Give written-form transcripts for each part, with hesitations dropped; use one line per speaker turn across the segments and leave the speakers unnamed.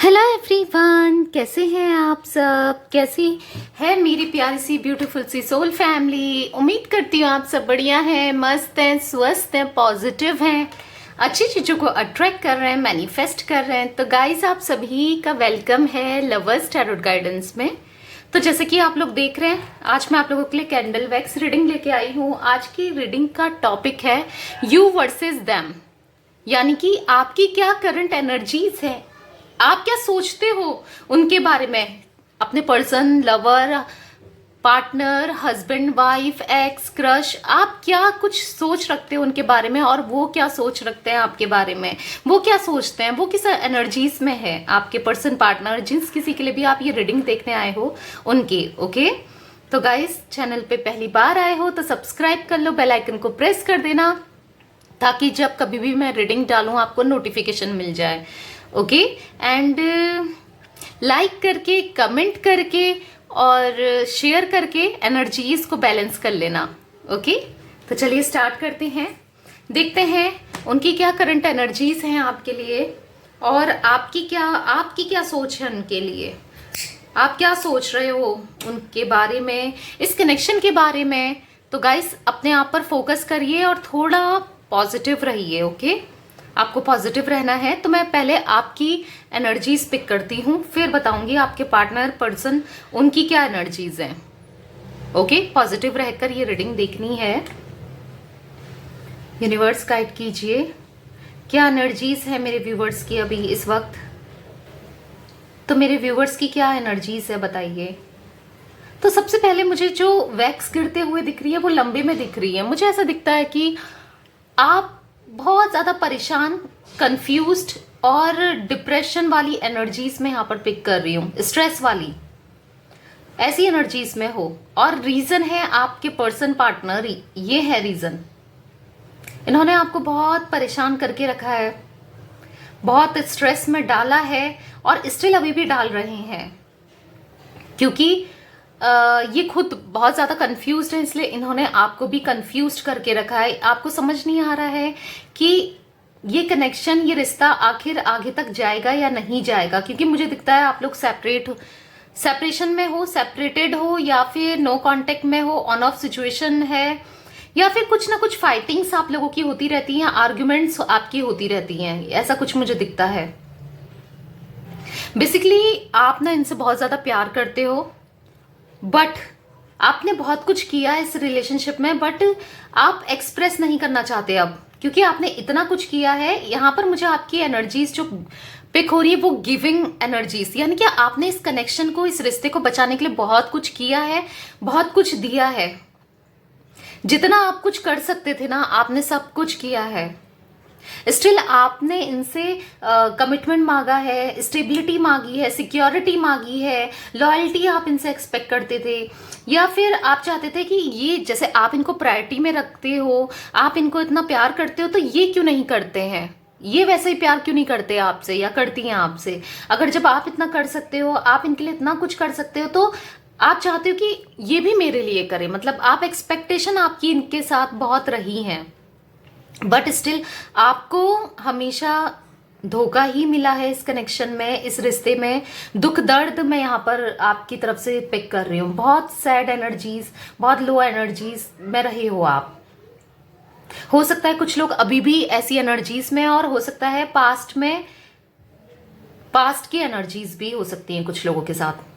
Hello everyone, कैसे हैं आप सब? कैसी है मेरी प्यारी सी ब्यूटीफुल सी सोल फैमिली? उम्मीद करती हूँ आप सब बढ़िया हैं, मस्त हैं, स्वस्थ हैं, पॉजिटिव हैं, अच्छी चीज़ों को अट्रैक्ट कर रहे हैं, मैनिफेस्ट कर रहे हैं। तो गाइस, आप सभी का वेलकम है लवर्स टैरोट गाइडेंस में। तो जैसे कि आप लोग देख रहे हैं, आज मैं आप लोगों के लिए कैंडल वैक्स रीडिंग लेके आई हूँ। आज की रीडिंग का टॉपिक है यू वर्सेस देम, यानी कि आपकी क्या करंट एनर्जीज है, आप क्या सोचते हो उनके बारे में, अपने person, lover, partner, husband, wife, x, crush. आप क्या कुछ सोच रखते हो उनके बारे में और वो क्या सोच रखते हैं आपके बारे में, वो क्या सोचते हैं, वो किस एनर्जीज में है आपके पर्सन, पार्टनर, जिस किसी के लिए भी आप ये रीडिंग देखने आए हो उनकी। ओके, तो गाइस, चैनल पे पहली बार आए हो तो सब्सक्राइब कर लो, बेल आइकन को प्रेस कर देना ताकि जब कभी भी मैं रीडिंग डालूं आपको नोटिफिकेशन मिल जाए। ओके, एंड लाइक करके, कमेंट करके और शेयर करके एनर्जीज को बैलेंस कर लेना। ओके, तो चलिए स्टार्ट करते हैं, देखते हैं उनकी क्या करंट एनर्जीज हैं आपके लिए और आपकी क्या सोच है उनके लिए। आप क्या सोच रहे हो उनके बारे में, इस कनेक्शन के बारे में। तो गाइस, अपने आप पर फोकस करिए और थोड़ा पॉजिटिव रहिए। ओके, आपको पॉजिटिव रहना है। तो मैं पहले आपकी एनर्जीज पिक करती हूँ, फिर बताऊंगी आपके पार्टनर, पर्सन, उनकी क्या एनर्जीज हैं। ओके, पॉजिटिव रहकर ये रीडिंग देखनी है। यूनिवर्स गाइड कीजिए, क्या एनर्जीज है मेरे व्यूवर्स की अभी इस वक्त। तो मेरे व्यूवर्स की क्या एनर्जीज है बताइए। तो सबसे पहले मुझे जो वैक्स गिरते हुए दिख रही है वो लंबे में दिख रही है। मुझे ऐसा दिखता है कि आप बहुत ज्यादा परेशान, कंफ्यूज्ड और डिप्रेशन वाली एनर्जीज में यहाँ पर पिक कर रही हूँ, स्ट्रेस वाली ऐसी एनर्जीज में हो। और रीजन है आपके पर्सन, पार्टनर, ये है रीजन। इन्होंने आपको बहुत परेशान करके रखा है, बहुत स्ट्रेस में डाला है और स्टिल अभी भी डाल रहे हैं, क्योंकि ये खुद बहुत ज्यादा कंफ्यूज्ड है, इसलिए इन्होंने आपको भी कंफ्यूज्ड करके रखा है। आपको समझ नहीं आ रहा है कि ये कनेक्शन, ये रिश्ता आखिर आगे तक जाएगा या नहीं जाएगा, क्योंकि मुझे दिखता है आप लोग सेपरेशन में हो, सेपरेटेड हो, या फिर नो कांटेक्ट में हो, ऑन ऑफ सिचुएशन है, या फिर कुछ ना कुछ फाइटिंग्स आप लोगों की होती रहती हैं, आर्ग्यूमेंट्स आपकी होती रहती हैं, ऐसा कुछ मुझे दिखता है। बेसिकली आप ना इनसे बहुत ज्यादा प्यार करते हो, बट आपने बहुत कुछ किया है इस रिलेशनशिप में, बट आप एक्सप्रेस नहीं करना चाहते अब, क्योंकि आपने इतना कुछ किया है। यहां पर मुझे आपकी एनर्जीज जो पिक हो रही है वो गिविंग एनर्जीज, यानी कि आपने इस कनेक्शन को, इस रिश्ते को बचाने के लिए बहुत कुछ किया है, बहुत कुछ दिया है। जितना आप कुछ कर सकते थे ना, आपने सब कुछ किया है। स्टिल आपने इनसे कमिटमेंट मांगा है, स्टेबिलिटी मांगी है, सिक्योरिटी मांगी है, लॉयल्टी आप इनसे एक्सपेक्ट करते थे, या फिर आप चाहते थे कि ये, जैसे आप इनको प्रायोरिटी में रखते हो, आप इनको इतना प्यार करते हो, तो ये क्यों नहीं करते हैं, ये वैसे ही प्यार क्यों नहीं करते आपसे या करती हैं आपसे। अगर जब आप इतना कर सकते हो, आप इनके लिए इतना कुछ कर सकते हो, तो आप चाहते हो कि ये भी मेरे लिए करे। मतलब आप एक्सपेक्टेशन आपकी इनके साथ बहुत रही हैं, बट स्टिल आपको हमेशा धोखा ही मिला है इस कनेक्शन में, इस रिश्ते में। दुख दर्द मैं यहाँ पर आपकी तरफ से पिक कर रही हूँ, बहुत सैड एनर्जीज, बहुत लो एनर्जीज में रहे हो आप। हो सकता है कुछ लोग अभी भी ऐसी एनर्जीज में, और हो सकता है पास्ट में, पास्ट की एनर्जीज भी हो सकती हैं कुछ लोगों के साथ।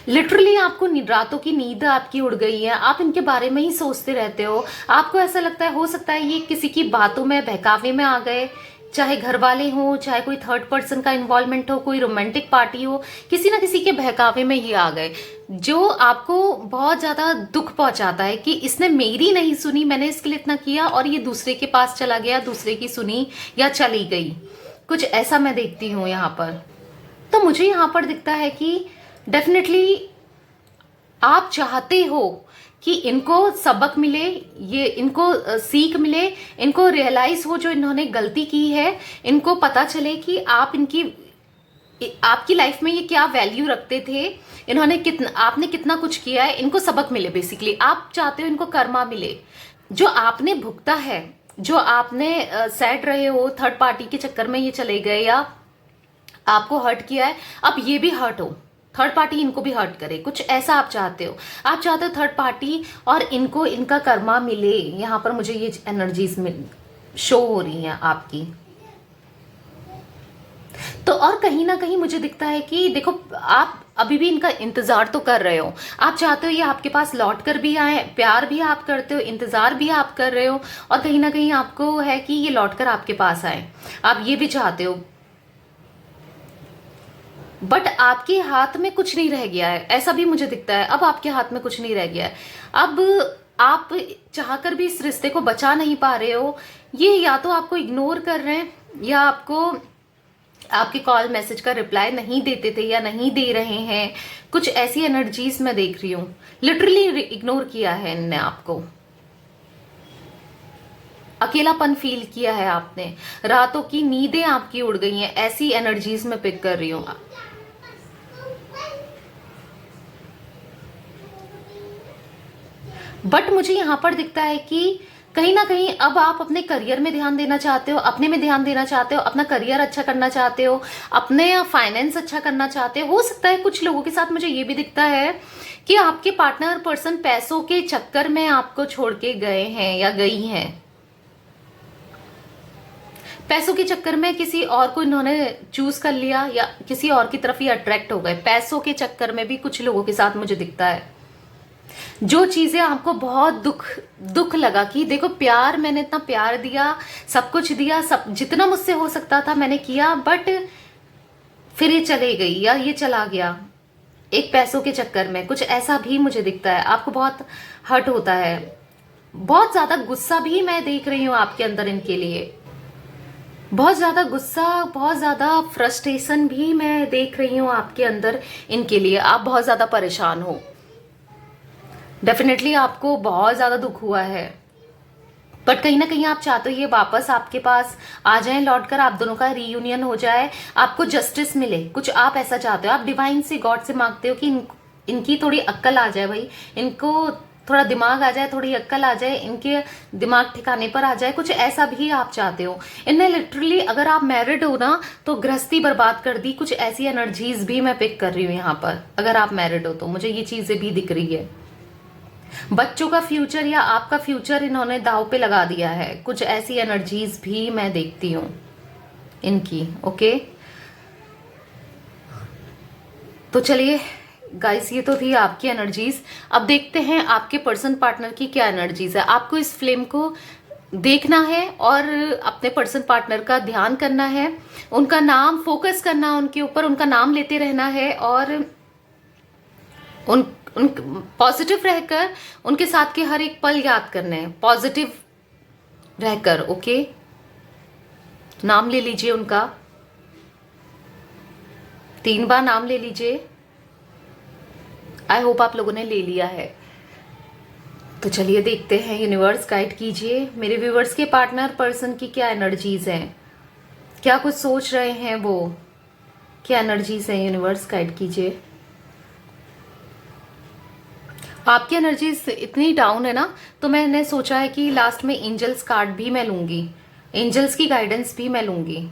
लिटरली आपको रातों की नींद आपकी उड़ गई है, आप इनके बारे में ही सोचते रहते हो। आपको ऐसा लगता है, हो सकता है ये किसी की बातों में, बहकावे में आ गए, चाहे घर वाले हो, चाहे कोई थर्ड पर्सन का इन्वॉल्वमेंट हो, कोई रोमांटिक पार्टी हो, किसी ना किसी के बहकावे में ही आ गए, जो आपको बहुत ज्यादा दुख पहुंचाता है कि इसने मेरी नहीं सुनी, मैंने इसके लिए इतना किया और ये दूसरे के पास चला गया, दूसरे की सुनी या चली गई। कुछ ऐसा मैं देखती हूँ यहाँ पर। तो मुझे यहाँ पर दिखता है कि डेफिनेटली आप चाहते हो कि इनको सबक मिले, ये इनको सीख मिले, इनको रियलाइज हो जो इन्होंने गलती की है, इनको पता चले कि आप इनकी, आपकी लाइफ में ये क्या वैल्यू रखते थे, इन्होंने आपने कितना कुछ किया है, इनको सबक मिले। बेसिकली आप चाहते हो इनको कर्मा मिले, जो आपने भुगता है, जो आपने सैड रहे हो, थर्ड पार्टी के चक्कर में ये चले गए, या आपको हर्ट किया है, अब ये भी हर्ट हो, थर्ड पार्टी इनको भी हर्ट करे, कुछ ऐसा आप चाहते हो। आप चाहते हो थर्ड पार्टी और इनको इनका कर्मा मिले। यहाँ पर मुझे ये एनर्जीज मिल शो हो रही हैं आपकी। तो और कहीं ना कहीं मुझे दिखता है कि देखो, आप अभी भी इनका इंतजार तो कर रहे हो। आप चाहते हो ये आपके पास लौट कर भी आए, प्यार भी आप करते हो, इंतजार भी आप कर रहे हो, और कहीं ना कहीं आपको है कि ये लौट कर आपके पास आए, आप ये भी चाहते हो। बट आपके हाथ में कुछ नहीं रह गया है, ऐसा भी मुझे दिखता है। अब आपके हाथ में कुछ नहीं रह गया है। अब आप चाहकर भी इस रिश्ते को बचा नहीं पा रहे हो। ये या तो आपको इग्नोर कर रहे हैं, या आपको आपके कॉल मैसेज का रिप्लाई नहीं देते थे या नहीं दे रहे हैं। कुछ ऐसी एनर्जीज मैं देख रही हूँ, लिटरली इग्नोर किया है इनने आपको। अकेलापन फील किया है आपने, रातों की नींदें आपकी उड़ गई हैं, ऐसी एनर्जीज में पिक कर रही हूँ। बट मुझे यहां पर दिखता है कि कहीं ना कहीं अब आप अपने करियर में ध्यान देना चाहते हो, अपने में ध्यान देना चाहते हो, अपना करियर अच्छा करना चाहते हो, अपने फाइनेंस अच्छा करना चाहते हो सकता है कुछ लोगों के साथ मुझे ये भी दिखता है कि आपके पार्टनर पर्सन पैसों के चक्कर में आपको छोड़ के गए हैं या गई हैं। पैसों के चक्कर में किसी और को इन्होंने चूज कर लिया या किसी और की तरफ ही अट्रैक्ट हो गए। पैसों के चक्कर में भी कुछ लोगों के साथ मुझे दिखता है। जो चीजें आपको बहुत दुख लगा कि देखो, प्यार, मैंने इतना प्यार दिया, सब कुछ दिया, सब जितना मुझसे हो सकता था मैंने किया, बट फिर ये चले गई या ये चला गया एक पैसों के चक्कर में। कुछ ऐसा भी मुझे दिखता है। आपको बहुत हर्ट होता है, बहुत ज्यादा गुस्सा भी मैं देख रही हूं आपके अंदर इनके लिए। बहुत ज्यादा गुस्सा, बहुत ज्यादा फ्रस्ट्रेशन भी मैं देख रही हूं आपके अंदर इनके लिए। आप बहुत ज्यादा परेशान हो, डेफिनेटली आपको बहुत ज्यादा दुख हुआ है। बट कहीं ना कहीं आप चाहते हो ये वापस आपके पास आ जाएं, लौटकर आप दोनों का रीयूनियन हो जाए, आपको जस्टिस मिले। कुछ आप ऐसा चाहते हो, आप डिवाइन से, गॉड से मांगते हो कि इनकी थोड़ी अक्कल आ जाए भाई, इनको थोड़ा दिमाग आ जाए, थोड़ी अक्कल आ जाए, इनके दिमाग ठिकाने पर आ जाए। कुछ ऐसा भी आप चाहते हो। इनने लिटरली, अगर आप मैरिड हो ना तो गृहस्थी बर्बाद कर दी। कुछ ऐसी एनर्जीज भी मैं पिक कर रही हूँ यहाँ पर। अगर आप मैरिड हो तो मुझे ये चीजें भी दिख रही है। बच्चों का फ्यूचर या आपका फ्यूचर इन्होंने दाव पे लगा दिया है। कुछ ऐसी एनर्जीज भी मैं देखती हूँ इनकी। ओके, तो चलिए गाइस, ये तो थी आपकी एनर्जीज। अब देखते हैं आपके पर्सन पार्टनर की क्या एनर्जीज है। आपको इस फ्लेम को देखना है और अपने पर्सन पार्टनर का ध्यान करना है, उनका नाम फोकस करना, उनके ऊपर उनका नाम लेते रहना है, और उन पॉजिटिव रहकर उनके साथ के हर एक पल याद करने हैं, पॉजिटिव रहकर। ओके, नाम ले लीजिए उनका, 3 बार नाम ले लीजिए। आई होप आप लोगों ने ले लिया है। तो चलिए देखते हैं, यूनिवर्स गाइड कीजिए मेरे व्यूवर्स के पार्टनर पर्सन की क्या एनर्जीज हैं, क्या कुछ सोच रहे हैं वो, क्या एनर्जीज हैं। यूनिवर्स गाइड कीजिए। आपकी एनर्जीज इतनी डाउन है ना, तो मैंने सोचा है कि लास्ट में एंजल्स कार्ड भी मैं लूंगी, एंजल्स की गाइडेंस भी मैं लूंगी।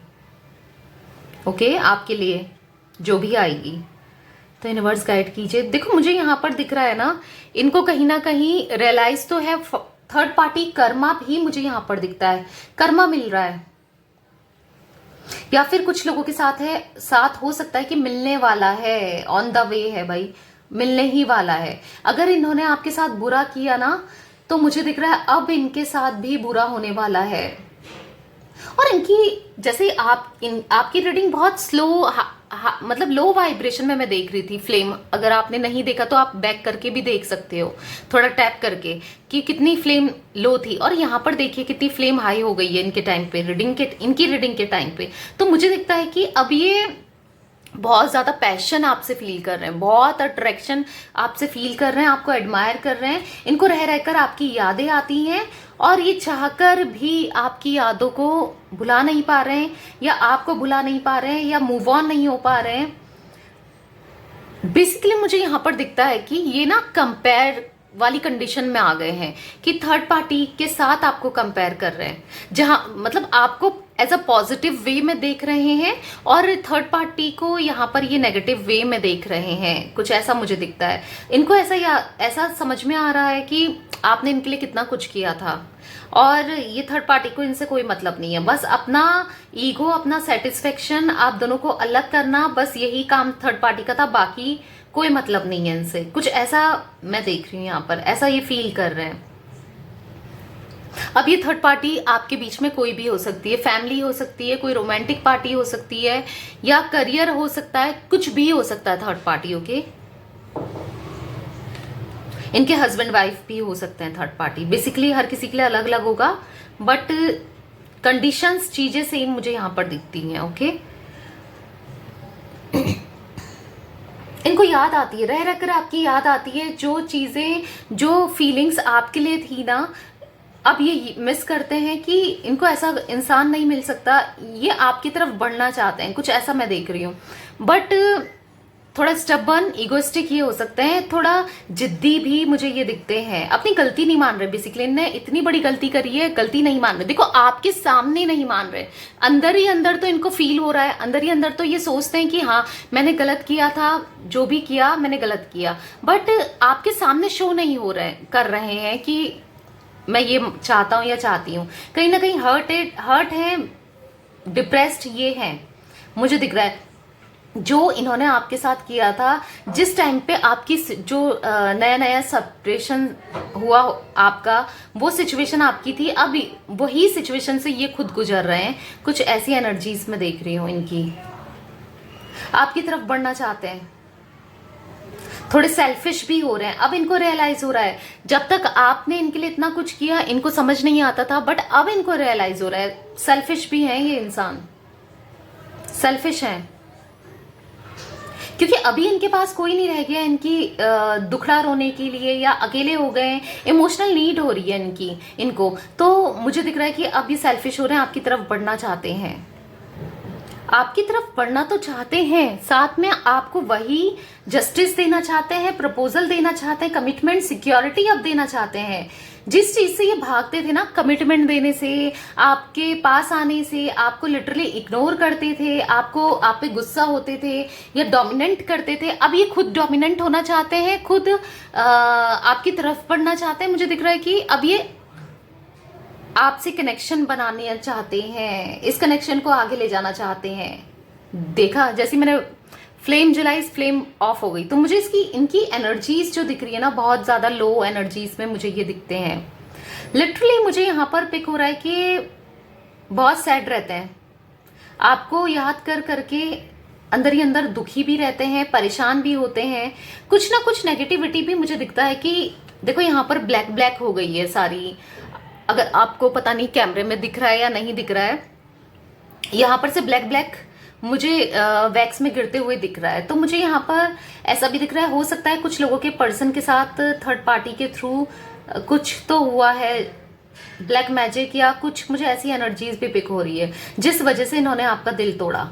ओके, आपके लिए जो भी आएगी। तो यूनिवर्स गाइड कीजिए। देखो, मुझे यहाँ पर दिख रहा है ना, इनको कहीं ना कहीं रियलाइज तो है, थर्ड पार्टी कर्मा भी मुझे यहाँ पर दिखता है, कर्मा मिल रहा है। या फिर कुछ लोगों के साथ हो सकता है कि मिलने वाला है, ऑन द वे है भाई, मिलने ही वाला है। अगर इन्होंने आपके साथ बुरा किया ना, तो मुझे दिख रहा है अब इनके साथ भी बुरा होने वाला है। और इनकी, जैसे आपकी रीडिंग बहुत स्लो, मतलब लो वाइब्रेशन में मैं देख रही थी फ्लेम। अगर आपने नहीं देखा तो आप बैक करके भी देख सकते हो, थोड़ा टैप करके, कि कितनी फ्लेम लो थी। और यहाँ पर देखिए कितनी फ्लेम हाई हो गई है इनके टाइम पे, इनकी रीडिंग के टाइम पे। तो मुझे दिखता है कि अब ये बहुत ज्यादा पैशन आपसे फील कर रहे हैं, बहुत अट्रैक्शन आपसे फील कर रहे हैं, आपको एडमायर कर रहे हैं। इनको रह रहकर आपकी यादें आती हैं, और ये चाहकर भी आपकी यादों को भुला नहीं पा रहे हैं, या आपको भुला नहीं पा रहे हैं, या मूव ऑन नहीं हो पा रहे हैं। बेसिकली मुझे यहाँ पर दिखता है कि ये ना कंपेयर वाली कंडीशन में आ गए हैं, कि थर्ड पार्टी के साथ आपको कंपेयर कर रहे हैं, जहां मतलब आपको एज अ पॉजिटिव वे में देख रहे हैं और थर्ड पार्टी को यहाँ पर ये नेगेटिव वे में देख रहे हैं, कुछ ऐसा मुझे दिखता है। इनको ऐसा समझ में आ रहा है कि आपने इनके लिए कितना कुछ किया था और ये थर्ड पार्टी को इनसे कोई मतलब नहीं है। बस अपना ईगो, अपना सेटिस्फेक्शन, आप दोनों को अलग करना, बस यही काम थर्ड पार्टी का था, बाकी कोई मतलब नहीं है इनसे। कुछ ऐसा मैं देख रही हूँ यहाँ पर, ऐसा ये फील कर रहे हैं। अब ये थर्ड पार्टी आपके बीच में कोई भी हो सकती है, फैमिली हो सकती है, कोई रोमांटिक पार्टी हो सकती है, या करियर हो सकता है, कुछ भी हो सकता है थर्ड पार्टी। ओके, इनके हस्बैंड वाइफ भी हो सकते हैं थर्ड पार्टी। बेसिकली हर किसी के लिए अलग अलग होगा, बट कंडीशंस, चीजें सेम मुझे यहां पर दिखती हैं। ओके, इनको याद आती है, रह रहकर आपकी याद आती है जो चीजें, जो फीलिंग्स आपके लिए थी ना, अब ये मिस करते हैं कि इनको ऐसा इंसान नहीं मिल सकता। ये आपकी तरफ बढ़ना चाहते हैं, कुछ ऐसा मैं देख रही हूँ, बट थोड़ा स्टबर्न, इगोइस्टिक ये हो सकते हैं, थोड़ा जिद्दी भी मुझे ये दिखते हैं। अपनी गलती नहीं मान रहे, बेसिकली इनने इतनी बड़ी गलती करी है, गलती नहीं मान रहे। देखो, आपके सामने नहीं मान रहे, अंदर ही अंदर तो इनको फील हो रहा है, अंदर ही अंदर तो ये सोचते हैं कि हाँ मैंने गलत किया था, जो भी किया मैंने गलत किया, बट आपके सामने शो नहीं हो रहे, कर रहे हैं कि मैं ये चाहता हूं या चाहती हूँ। कहीं ना कहीं हर्ट है, डिप्रेस्ड ये है, मुझे दिख रहा है। जो इन्होंने आपके साथ किया था, जिस टाइम पे आपकी जो नया नया सेपरेशन हुआ आपका, वो सिचुएशन आपकी थी, अब वही सिचुएशन से ये खुद गुजर रहे हैं। कुछ ऐसी एनर्जीज में देख रही हूँ इनकी, आपकी तरफ बढ़ना चाहते हैं, थोड़े सेल्फिश भी हो रहे हैं। अब इनको रियलाइज हो रहा है, जब तक आपने इनके लिए इतना कुछ किया इनको समझ नहीं आता था, बट अब इनको रियलाइज हो रहा है सेल्फिश भी है ये इंसान, सेल्फिश है, क्योंकि अभी इनके पास कोई नहीं रह गया इनकी दुखड़ा रोने के लिए, या अकेले हो गए, इमोशनल नीड हो रही है इनको। तो मुझे दिख रहा है कि अब ये सेल्फिश हो रहे हैं, आपकी तरफ बढ़ना चाहते हैं, आपकी तरफ बढ़ना तो चाहते हैं, साथ में आपको वही जस्टिस देना चाहते हैं, प्रपोजल देना चाहते हैं, कमिटमेंट, सिक्योरिटी अब देना चाहते हैं। जिस चीज से ये भागते थे ना, कमिटमेंट देने से, आपके पास आने से, आपको लिटरली इग्नोर करते थे, आप पे गुस्सा होते थे या डोमिनेंट करते थे, अब ये खुद डोमिनेंट होना चाहते हैं, खुद आपकी तरफ बढ़ना चाहते हैं। मुझे दिख रहा है कि अब ये आपसे कनेक्शन बनाने चाहते हैं, इस कनेक्शन को आगे ले जाना चाहते हैं। देखा, जैसे मैंने फ्लेम जलाई, फ्लेम ऑफ हो गई, तो मुझे इनकी एनर्जीज जो दिख रही है ना, बहुत ज्यादा लो एनर्जीज में मुझे ये दिखते हैं। लिटरली मुझे यहाँ पर पिक हो रहा है कि बहुत सैड रहते हैं, आपको याद कर करके अंदर ही अंदर दुखी भी रहते हैं, परेशान भी होते हैं, कुछ ना कुछ नेगेटिविटी भी मुझे दिखता है कि देखो यहाँ पर ब्लैक ब्लैक हो गई है सारी। अगर आपको पता नहीं कैमरे में दिख रहा है या नहीं दिख रहा है, यहाँ पर से ब्लैक ब्लैक मुझे वैक्स में गिरते हुए दिख रहा है। तो मुझे यहाँ पर ऐसा भी दिख रहा है, हो सकता है कुछ लोगों के पर्सन के साथ थर्ड पार्टी के थ्रू कुछ तो हुआ है, ब्लैक मैजिक या कुछ, मुझे ऐसी एनर्जीज भी पिक हो रही है जिस वजह से इन्होंने आपका दिल तोड़ा।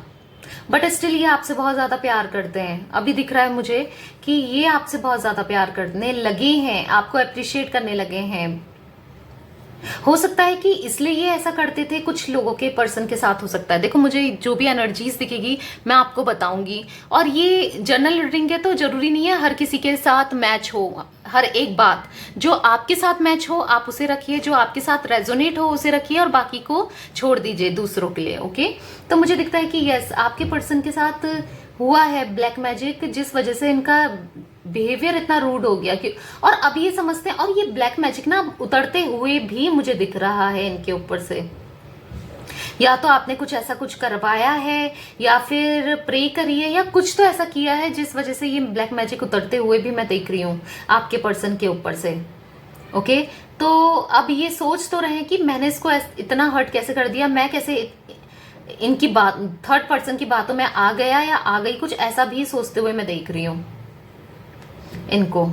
बट स्टिल ये आपसे बहुत ज्यादा प्यार करते हैं। अभी दिख रहा है मुझे कि ये आपसे बहुत ज्यादा प्यार करने लगे हैं, आपको अप्रिशिएट करने लगे हैं। हो सकता है कि इसलिए ये ऐसा करते थे, कुछ लोगों के पर्सन के साथ हो सकता है। देखो, मुझे जो भी एनर्जीज दिखेगी मैं आपको बताऊंगी, और ये जनरल रीडिंग है तो जरूरी नहीं है हर किसी के साथ मैच हो हर एक बात। जो आपके साथ मैच हो आप उसे रखिए, जो आपके साथ रेजोनेट हो उसे रखिए, और बाकी को छोड़ दीजिए दूसरों के लिए। ओके, तो मुझे दिखता है कि यस, आपके पर्सन के साथ हुआ है ब्लैक मैजिक, जिस वजह से इनका बिहेवियर इतना रूड हो गया कि, और अब ये समझते हैं, और ये ब्लैक मैजिक ना उतरते हुए भी मुझे दिख रहा है इनके ऊपर से। या तो आपने कुछ ऐसा कुछ करवाया है, या फिर प्रे करी है, या कुछ तो ऐसा किया है जिस वजह से ये ब्लैक मैजिक उतरते हुए भी मैं देख रही हूँ आपके पर्सन के ऊपर से। ओके, तो अब ये सोच तो रहे हैं कि मैंने इसको इतना हर्ट कैसे कर दिया, मैं कैसे इनकी बात, थर्ड पर्सन की बातों में आ गया या आ गई, कुछ ऐसा भी सोचते हुए मैं देख रही हूँ इनको।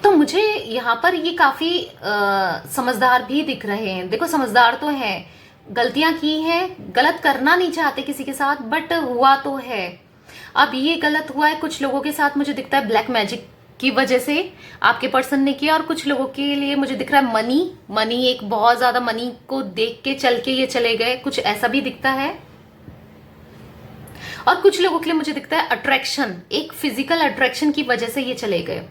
तो मुझे यहाँ पर ये काफी समझदार भी दिख रहे हैं। देखो, समझदार तो हैं, गलतियां की हैं, गलत करना नहीं चाहते किसी के साथ, बट हुआ तो है। अब ये गलत हुआ है कुछ लोगों के साथ, मुझे दिखता है ब्लैक मैजिक की वजह से आपके पर्सन ने किया, और कुछ लोगों के लिए मुझे दिख रहा है मनी एक बहुत ज्यादा मनी को देख के चल के ये चले गए, कुछ ऐसा भी दिखता है। और कुछ लोगों के लिए मुझे दिखता है अट्रैक्शन, एक फिजिकल अट्रैक्शन की वजह से ये चले गए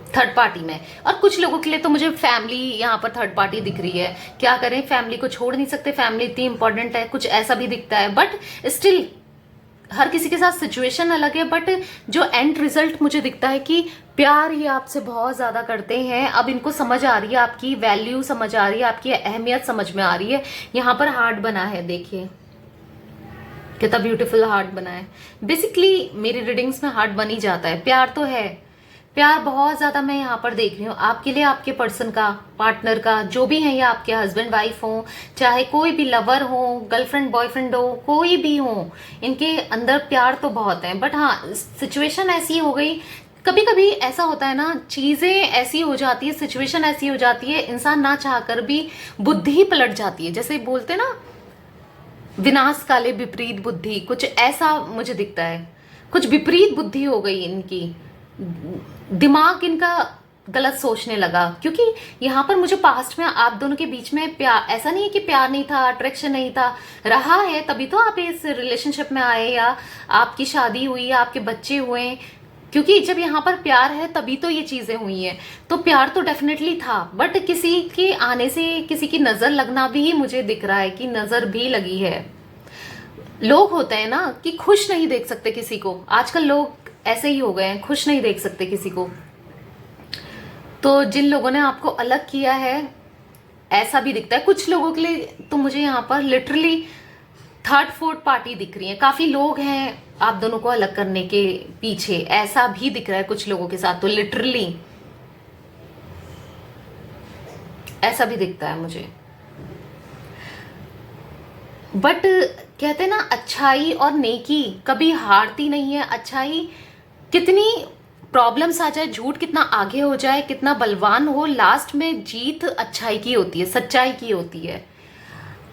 थर्ड पार्टी में। और कुछ लोगों के लिए तो मुझे फैमिली यहाँ पर थर्ड पार्टी दिख रही है। क्या करें, फैमिली को छोड़ नहीं सकते, फैमिली इतनी इंपॉर्टेंट है, कुछ ऐसा भी दिखता है। बट स्टिल हर किसी के साथ सिचुएशन अलग है, बट जो एंड रिजल्ट मुझे दिखता है कि प्यार ये आपसे बहुत ज्यादा करते हैं। अब इनको समझ आ रही है, आपकी वैल्यू समझ आ रही है, आपकी अहमियत समझ में आ रही है। यहाँ पर हार्ट बना है, देखिए कितना ब्यूटीफुल हार्ट बना है। बेसिकली मेरी रीडिंग्स में हार्ट बन ही जाता है। प्यार तो है, प्यार बहुत ज्यादा मैं यहाँ पर देख रही हूँ आपके लिए, आपके पर्सन का, पार्टनर का, जो भी है, या आपके हस्बैंड वाइफ हो, चाहे कोई भी लवर हो, गर्लफ्रेंड बॉयफ्रेंड हो, कोई भी हो, इनके अंदर प्यार तो बहुत है। बट हाँ, सिचुएशन ऐसी हो गई, कभी कभी ऐसा होता है ना, चीजें ऐसी हो जाती है, सिचुएशन ऐसी हो जाती है, इंसान ना चाहकर भी बुद्धि पलट जाती है। जैसे बोलते ना, विनाश काले विपरीत बुद्धि, कुछ ऐसा मुझे दिखता है। कुछ विपरीत बुद्धि हो गई इनकी, दिमाग इनका गलत सोचने लगा। क्योंकि यहाँ पर मुझे पास्ट में आप दोनों के बीच में प्यार, ऐसा नहीं है कि प्यार नहीं था, अट्रैक्शन नहीं था, रहा है, तभी तो आप इस रिलेशनशिप में आए, या आपकी शादी हुई, या आपके बच्चे हुए। क्योंकि जब यहाँ पर प्यार है तभी तो ये चीजें हुई हैं। तो प्यार तो डेफिनेटली था, बट किसी के आने से किसी की नजर लगना भी मुझे दिख रहा है कि नजर भी लगी है। लोग होते हैं ना कि खुश नहीं देख सकते किसी को, आजकल लोग ऐसे ही हो गए हैं, खुश नहीं देख सकते किसी को। तो जिन लोगों ने आपको अलग किया है, ऐसा भी दिखता है। कुछ लोगों के लिए तो मुझे यहाँ पर लिटरली थर्ड फोर्थ पार्टी दिख रही है, काफी लोग हैं आप दोनों को अलग करने के पीछे, ऐसा भी दिख रहा है कुछ लोगों के साथ। तो लिटरली ऐसा भी दिखता है मुझे। बट कहते हैं ना, अच्छाई और नेकी कभी हारती नहीं है। अच्छाई कितनी प्रॉब्लम्स आ जाए, झूठ कितना आगे हो जाए, कितना बलवान हो, लास्ट में जीत अच्छाई की होती है, सच्चाई की होती है।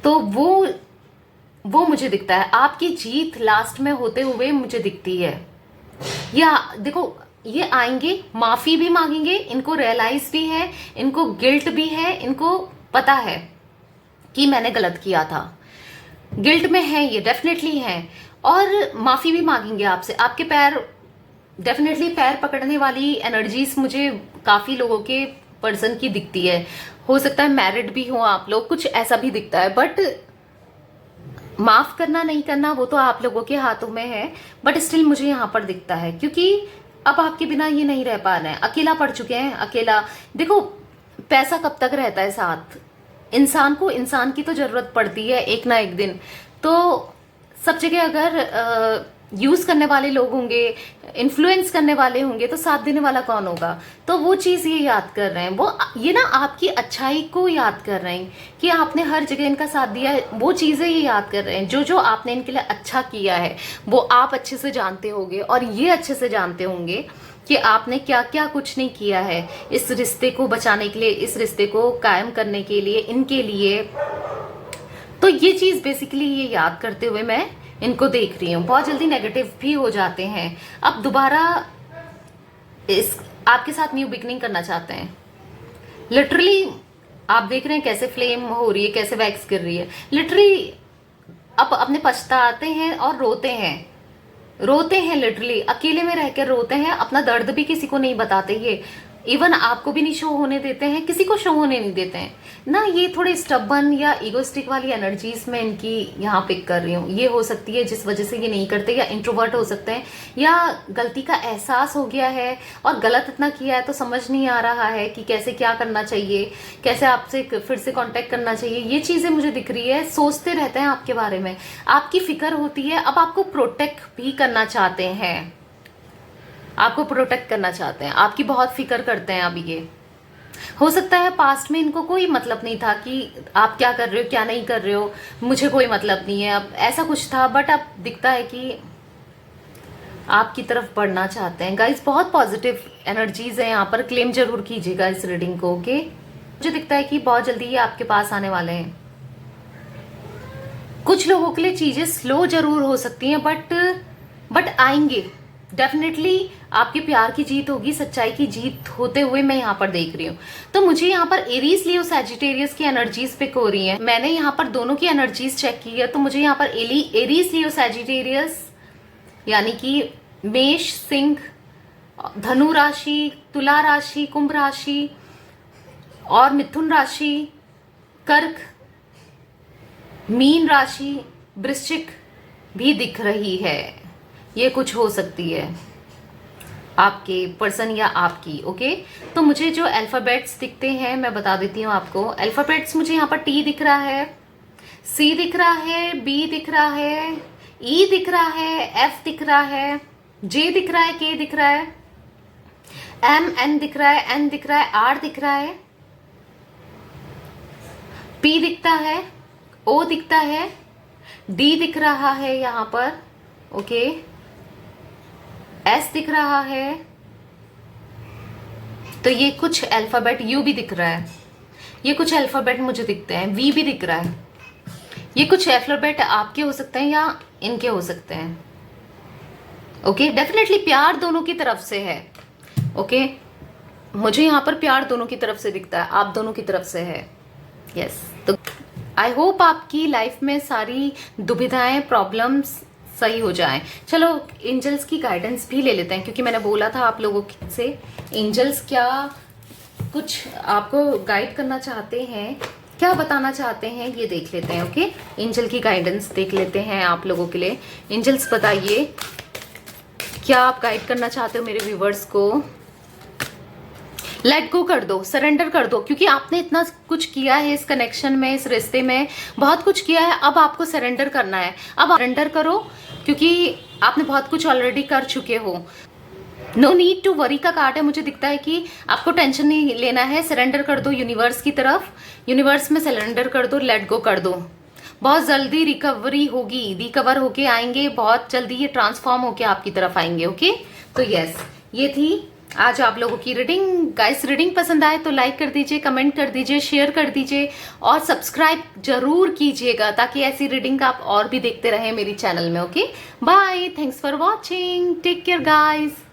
तो वो मुझे दिखता है, आपकी जीत लास्ट में होते हुए मुझे दिखती है। या देखो, ये आएंगे, माफी भी मांगेंगे, इनको रियलाइज भी है, इनको गिल्ट भी है, इनको पता है कि मैंने गलत किया था, गिल्ट में है, ये डेफिनेटली है। और माफी भी मांगेंगे आपसे। आपके पैर, डेफिनेटली पैर पकड़ने वाली एनर्जीज मुझे काफी लोगों के पर्सन की दिखती है। हो सकता है मैरिड भी हो आप लोग, कुछ ऐसा भी दिखता है। बट माफ करना नहीं करना वो तो आप लोगों के हाथों में है, बट स्टिल मुझे यहाँ पर दिखता है, क्योंकि अब आपके बिना ये नहीं रह पा रहे हैं, अकेला पड़ चुके हैं। अकेला, देखो पैसा कब तक रहता है साथ, इंसान को इंसान की तो जरूरत पड़ती है एक ना एक दिन। तो सब जगह अगर यूज करने वाले लोग होंगे, इन्फ्लुएंस करने वाले होंगे, तो साथ देने वाला कौन होगा। तो वो चीज ये याद कर रहे हैं, वो ये ना आपकी अच्छाई को याद कर रहे हैं कि आपने हर जगह इनका साथ दिया है। वो चीजें ये याद कर रहे हैं, जो आपने इनके लिए अच्छा किया है वो आप अच्छे से जानते होंगे, और ये अच्छे से जानते होंगे कि आपने क्या क्या कुछ नहीं किया है इस रिश्ते को बचाने के लिए, इस रिश्ते को कायम करने के लिए, इनके लिए। तो ये चीज बेसिकली ये याद करते हुए मैं इनको देख रही हूँ। बहुत जल्दी नेगेटिव भी हो जाते हैं, अब दोबारा इस आपके साथ न्यू बिगनिंग करना चाहते हैं। लिटरली आप देख रहे हैं कैसे फ्लेम हो रही है, कैसे वैक्स कर रही है। लिटरली अब अपने पछताते हैं और रोते हैं लिटरली, अकेले में रहकर रोते हैं, अपना दर्द भी किसी को नहीं बताते ये, इवन आपको भी नहीं शो होने देते हैं, किसी को शो होने नहीं देते हैं ना। ये थोड़े स्टबन या इगोस्टिक वाली एनर्जीज में इनकी यहाँ पिक कर रही हूँ। ये हो सकती है जिस वजह से ये नहीं करते, या इंट्रोवर्ट हो सकते हैं, या गलती का एहसास हो गया है और गलत इतना किया है तो समझ नहीं आ रहा है कि कैसे क्या करना चाहिए, कैसे आपसे फिर से कांटेक्ट करना चाहिए। ये चीजें मुझे दिख रही है, सोचते रहते हैं आपके बारे में, आपकी फिक्र होती है। अब आपको प्रोटेक्ट भी करना चाहते हैं, आपको प्रोटेक्ट करना चाहते हैं, आपकी बहुत फिक्र करते हैं। अभी ये हो सकता है पास्ट में इनको कोई मतलब नहीं था कि आप क्या कर रहे हो क्या नहीं कर रहे हो, मुझे कोई मतलब नहीं है, अब ऐसा कुछ था। बट अब दिखता है कि आपकी तरफ बढ़ना चाहते हैं। गाइस बहुत पॉजिटिव एनर्जीज है यहाँ पर, क्लेम जरूर कीजिएगा इस रीडिंग को। ओके, मुझे दिखता है कि बहुत जल्दी ये आपके पास आने वाले हैं। कुछ लोगों के लिए चीजें स्लो जरूर हो सकती हैं, बट आएंगे, डेफिनेटली आपके प्यार की जीत होगी, सच्चाई की जीत होते हुए मैं यहाँ पर देख रही हूँ। तो मुझे यहाँ पर एरीज लियो सैजिटेरियस की एनर्जीज पिक हो रही है। मैंने यहाँ पर दोनों की एनर्जीज चेक की है, तो मुझे यहाँ पर एरीज लियो सैजिटेरियस यानी कि मेष, सिंह, धनु राशि, तुला राशि, कुंभ राशि और मिथुन राशि, कर्क, मीन राशि, वृश्चिक भी दिख रही है। ये कुछ हो सकती है आपके पर्सन या आपकी। ओके, तो मुझे जो अल्फाबेट्स दिखते हैं मैं बता देती हूँ आपको। अल्फाबेट्स मुझे यहाँ पर टी दिख रहा है, सी दिख रहा है, बी दिख रहा है, ई दिख रहा है, एफ दिख रहा है, जे दिख रहा है, के दिख रहा है, एम एन दिख रहा है, एन दिख रहा है, आर दिख रहा है, पी दिखता है, ओ दिखता है, डी दिख रहा है यहाँ पर। ओके, एस दिख रहा है। तो ये कुछ अल्फाबेट, यू भी दिख रहा है, ये कुछ अल्फाबेट मुझे दिखते हैं, वी भी दिख रहा है। ये कुछ अल्फाबेट आपके हो सकते हैं या इनके हो सकते हैं। ओके, डेफिनेटली प्यार दोनों की तरफ से है। ओके, मुझे यहाँ पर प्यार दोनों की तरफ से दिखता है, आप दोनों की तरफ से है। यस, तो आई होप आपकी लाइफ में सारी दुविधाएं, प्रॉब्लम्स सही हो जाएं। चलो एंजल्स की गाइडेंस भी ले लेते हैं, क्योंकि मैंने बोला था आप लोगों से एंजल्स क्या कुछ आपको गाइड करना चाहते हैं, क्या बताना चाहते हैं, ये देख लेते हैं। ओके, एंजल की गाइडेंस देख लेते हैं आप लोगों के लिए। एंजल्स बताइए क्या आप गाइड करना चाहते हो मेरे व्यूवर्स को। लेट गो कर दो, सरेंडर कर दो, क्योंकि आपने इतना कुछ किया है इस कनेक्शन में, इस रिश्ते में बहुत कुछ किया है। अब आपको सरेंडर करना है, अब सरेंडर करो, क्योंकि आपने बहुत कुछ ऑलरेडी कर चुके हो। नो नीड टू वरी का कार्ड है, मुझे दिखता है कि आपको टेंशन नहीं लेना है। सरेंडर कर दो यूनिवर्स की तरफ, यूनिवर्स में सरेंडर कर दो, लेट गो कर दो। बहुत जल्दी रिकवरी होगी, रिकवर होके आएंगे, बहुत जल्दी ये ट्रांसफॉर्म होके आपकी तरफ आएंगे। ओके, तो यस, ये थी आज आप लोगों की रीडिंग। गाइस, रीडिंग पसंद आए तो लाइक कर दीजिए, कमेंट कर दीजिए, शेयर कर दीजिए और सब्सक्राइब जरूर कीजिएगा, ताकि ऐसी रीडिंग आप और भी देखते रहें मेरी चैनल में। Okay, bye, thanks for watching, take care guys.